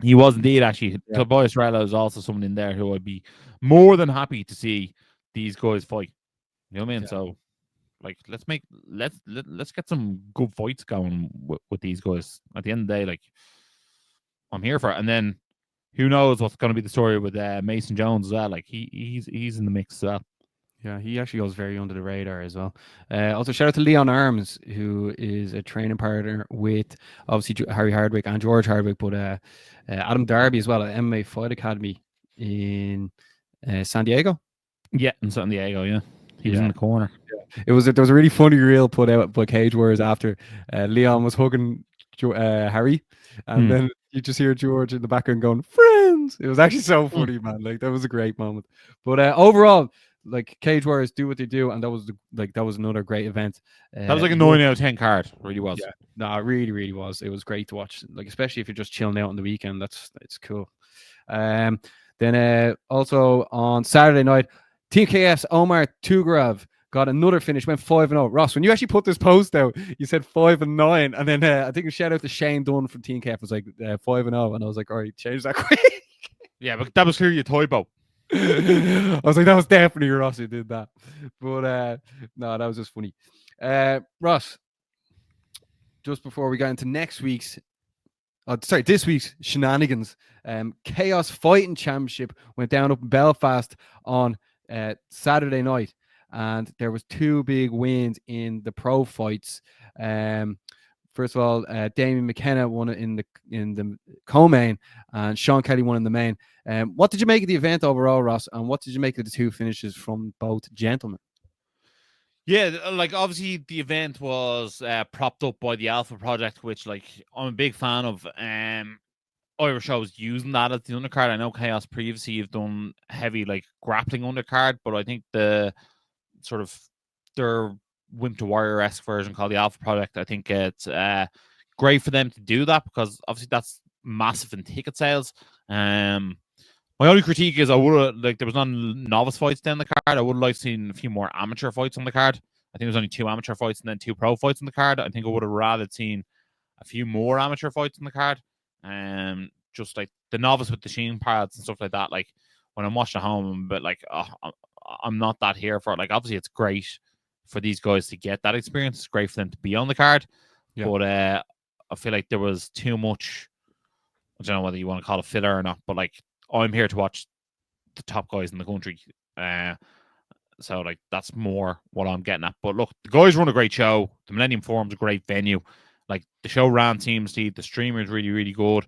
He was indeed, actually. Yeah. Tobias Harrella is also someone in there who I'd be more than happy to see these guys fight. You know what I mean? Yeah. So, like, let's get some good fights going with these guys. At the end of the day, like, I'm here for it. And then who knows what's going to be the story with Mason Jones as well? Like, he's in the mix as well. Yeah, he actually goes very under the radar as well. Also, shout out to Leon Arms, who is a training partner with obviously Harry Hardwick and George Hardwick, but Adam Darby as well at MMA Fight Academy in San Diego. Yeah, in San Diego. Yeah, he was in the corner. Yeah. There was a really funny reel put out by Cage Warriors after Leon was hugging Harry, and then you just hear George in the background going "friends." It was actually so funny, man. Like that was a great moment. But overall, like Cage Warriors do what they do, and that was another great event. That was like a 9 out of 10 card. It really was. Yeah, no, it really was. It was great to watch. Like especially if you're just chilling out on the weekend, it's cool. Then also on Saturday night, Team KF's Omar Tugarov got another finish, went 5-0. Ross, when you actually put this post out, you said 5-9, and then I think a shout out to Shane Dunn from Team KF was like 5-0, and I was like, all right, change that quick. Yeah, but that was clearly a typo. I was like, that was definitely Ross who did that. But no, that was just funny. Ross, just before we got into this week's shenanigans, Chaos Fighting Championship went down up in Belfast on Saturday night, and there was two big wins in the pro fights. First of all, Damien McKenna won it in the co-main, and Sean Kelly won in the main. What did you make of the event overall, Ross? And what did you make of the two finishes from both gentlemen? Yeah, like obviously the event was propped up by the Alpha Project, which like I'm a big fan of. Irish shows using that as the undercard. I know Chaos previously have done heavy like grappling undercard, but I think the sort of their Winter Warrior-esque version called the Alpha Project, I think it's great for them to do that because obviously that's massive in ticket sales. My only critique is I would have like there was none novice fights down the card. I would have liked seeing a few more amateur fights on the card. I think there's only 2 amateur fights and then 2 pro fights on the card. I think I would have rather seen a few more amateur fights on the card. Just like the novice with the sheen pads and stuff like that. Like when I'm watching at home, I'm a bit like, I'm not that here for it. Like obviously it's great for these guys to get that experience. It's great for them to be on the card. Yeah. But I feel like there was too much. I don't know whether you want to call it filler or not, but like I'm here to watch the top guys in the country. So like that's more what I'm getting at. But look, the guys run a great show. The Millennium Forum's a great venue. Like the show ran seamlessly. The streamer is really, really good.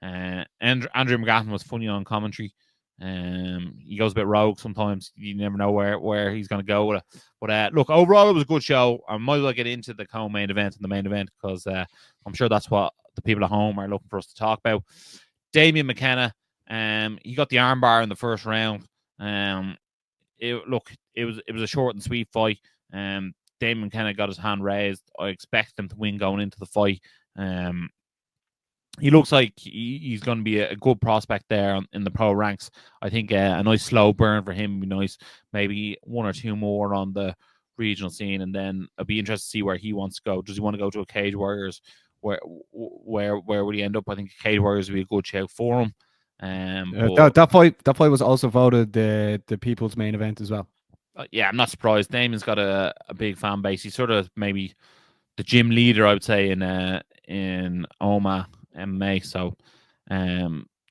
Andrew McGathan was funny on commentary. He goes a bit rogue sometimes. You never know where he's going to go with it. But look, overall it was a good show. I might as well get into the co-main event and the main event because I'm sure that's what the people at home are looking for us to talk about. Damien McKenna, he got the armbar in the first round. It was a short and sweet fight. Damien McKenna got his hand raised. I expect him to win going into the fight. He looks like he's going to be a good prospect there in the pro ranks. I think a nice slow burn for him would be nice. Maybe 1 or 2 more on the regional scene, and then I'd be interested to see where he wants to go. Does he want to go to a Cage Warriors? Where would he end up? I think Cage Warriors would be a good shout for him. That fight was also voted the people's main event as well. Yeah, I'm not surprised. Damien's got a big fan base. He's sort of maybe the gym leader, I would say, in OMA MMA. So,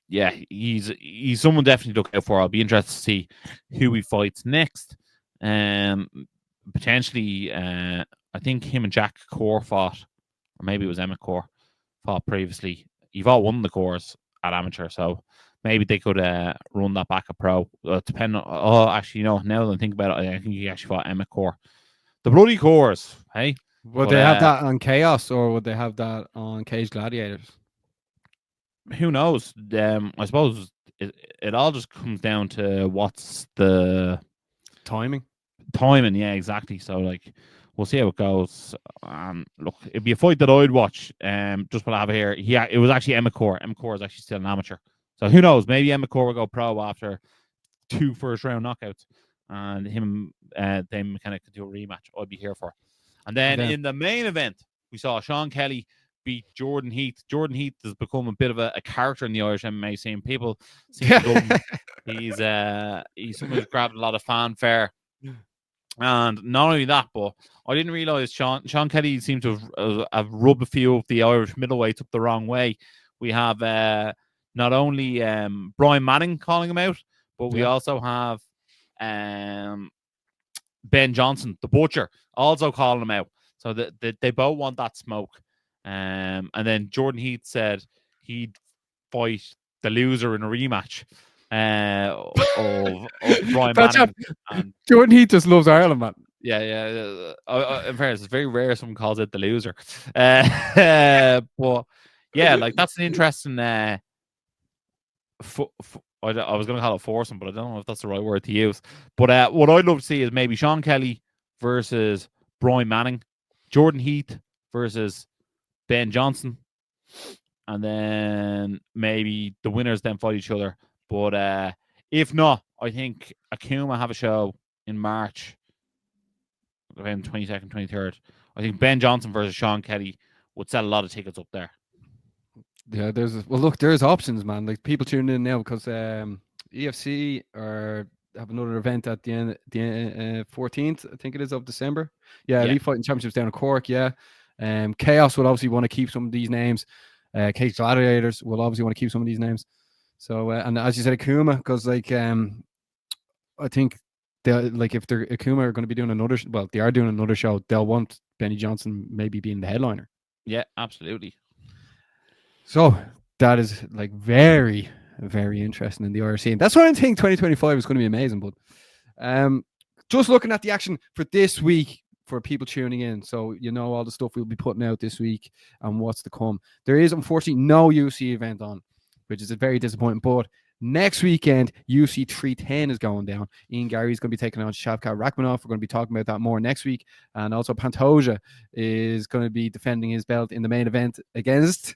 yeah, he's someone definitely to look out for. I'll be interested to see who he fights next. Potentially, I think him and Jack Core fought, or maybe it was Emmett Core fought previously. You've all won the cores at amateur, so maybe they could run that back at pro. Depending on, actually, now that I think about it, I think he actually fought Emmett Core. The bloody cores, hey? Would they have that on Chaos or would they have that on Cage Gladiators? Who knows? I suppose it all just comes down to what's the timing. Yeah, exactly. So like, we'll see how it goes. Look, it'd be a fight that I'd watch. Just what I have here. It was actually Emmett Core. Emmett Core is actually still an amateur. So who knows? Maybe Emmett Core will go pro after 2 first-round knockouts, and him Damien McKenna could do a rematch. I'd be here for. And then in the main event, we saw Sean Kelly beat Jordan Heath. Jordan Heath has become a bit of a character in the Irish MMA scene. People seem to love him. He's someone who's grabbed a lot of fanfare. And not only that, but I didn't realize Sean Kelly seemed to have rubbed a few of the Irish middleweights up the wrong way. We have not only Brian Manning calling him out, but we also have Ben Johnson, the butcher, also calling him out. So they both want that smoke. And then Jordan Heath said he'd fight the loser in a rematch of Brian Manning. And Jordan Heath just loves Ireland, man. Yeah. In fairness, it's very rare someone calls it the loser. But yeah, like that's an interesting. I was going to call it foursome, but I don't know if that's the right word to use. But what I'd love to see is maybe Sean Kelly versus Brian Manning, Jordan Heath versus Ben Johnson, and then maybe the winners then fight each other. But if not, I think Akuma have a show in March, around 22nd, 23rd. I think Ben Johnson versus Sean Kelly would sell a lot of tickets up there. Yeah, there's options, man. Like people tuning in now because EFC have another event at the end, 14th, I think it is, of December. Yeah, Elite Fighting Championships down in Cork. Yeah, Chaos will obviously want to keep some of these names. Cage Gladiators will obviously want to keep some of these names. So and as you said, Akuma, because like I think if they're Akuma are going to be doing another, they are doing another show. They'll want Benny Johnson maybe being the headliner. Yeah, absolutely. So that is like very, very interesting in the Irish scene. That's why I think 2025 is going to be amazing. But just looking at the action for this week for people tuning in, so you know all the stuff we'll be putting out this week and what's to come. There is unfortunately no UFC event on, which is very disappointing. But next weekend, UFC 310 is going down. Ian Gary is going to be taking on Shavkat Rakhmonov. We're going to be talking about that more next week. And also Pantoja is going to be defending his belt in the main event against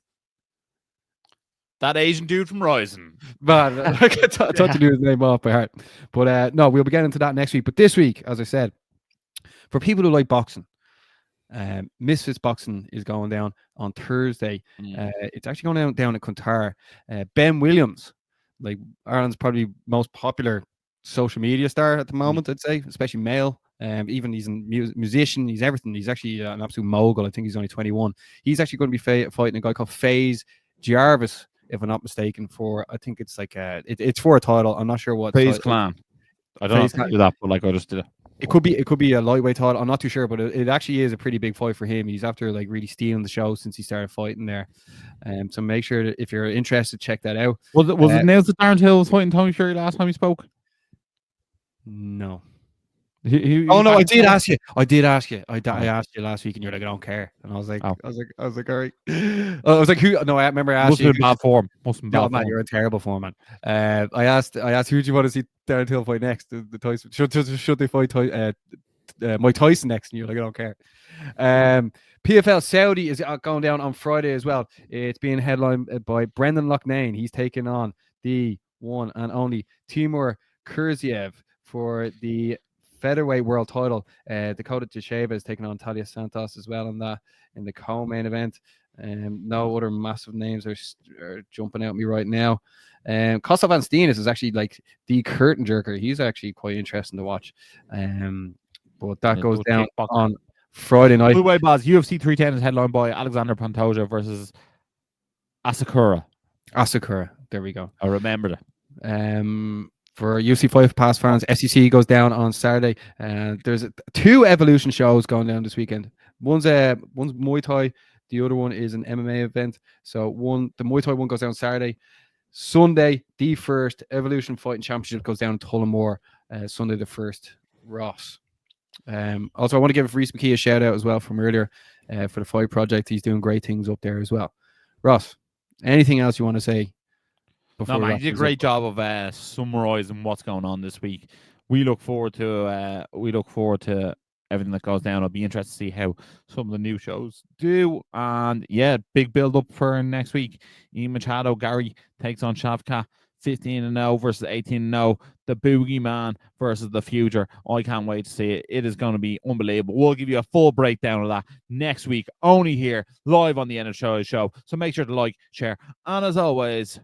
That Asian dude from Ryzen. Man, I thought to do his name off by heart. But no, we'll be getting into that next week. But this week, as I said, for people who like boxing, Misfits Boxing is going down on Thursday. It's actually going down at Qatar. Ben Williams, like Ireland's probably most popular social media star at the moment, I'd say, especially male. Even he's a musician, he's everything. He's actually an absolute mogul. I think he's only 21. He's actually going to be fighting a guy called FaZe Jarvis, if I'm not mistaken. For I think it's like it's for a title. I'm not sure what. FaZe Clan. I don't know if I do that, but like I just did it. It could be a lightweight title. I'm not too sure, but it actually is a pretty big fight for him. He's after like really stealing the show since he started fighting there. So make sure that if you're interested, check that out. Was it Nails that Darren Till was fighting Tommy Fury last time he spoke? No. No, I did ask you. I asked you last week, and you're like, I don't care. And I was like, all right. I was like, who? No, I remember asking. Must have been bad form. No, man, you're in terrible form, man. I asked, who do you want to see Darren Till fight next? The Tyson. Should they fight Mike Tyson next? And you're like, I don't care. PFL Saudi is going down on Friday as well. It's being headlined by Brendan Loughnane. He's taking on the one and only Timur Kurziev for the featherweight world title. Dakota Teixeira is taking on Talia Santos as well in the co-main event. No other massive names are jumping out at me right now. Costa Van Steenis is actually like the curtain jerker. He's actually quite interesting to watch. But that goes down on Friday night. Blue Way Baz, UFC 310 is headlined by Alexander Pantoja versus Asakura. There we go. I remember that. For UFC 5 Pass fans, SEC goes down on Saturday. There's 2 Evolution shows going down this weekend. One's Muay Thai, the other one is an MMA event. So the Muay Thai one goes down Saturday. Sunday, the first Evolution Fighting Championship goes down in Tullamore. Sunday the 1st, Ross. Also, I want to give Reese McKee a shout out as well from earlier for the Fight Project. He's doing great things up there as well. Ross, anything else you want to say? No, man, you did a great job of summarizing what's going on this week. We look forward to everything that goes down. I'll be interested to see how some of the new shows do. And yeah, big build up for next week. Ian Machado, Gary takes on Shavkat, 15-0 versus 18-0. The Boogeyman versus the Future. I can't wait to see it. It is going to be unbelievable. We'll give you a full breakdown of that next week, only here, live on the Energized Show. So make sure to like, share, and as always,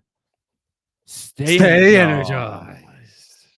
stay energized.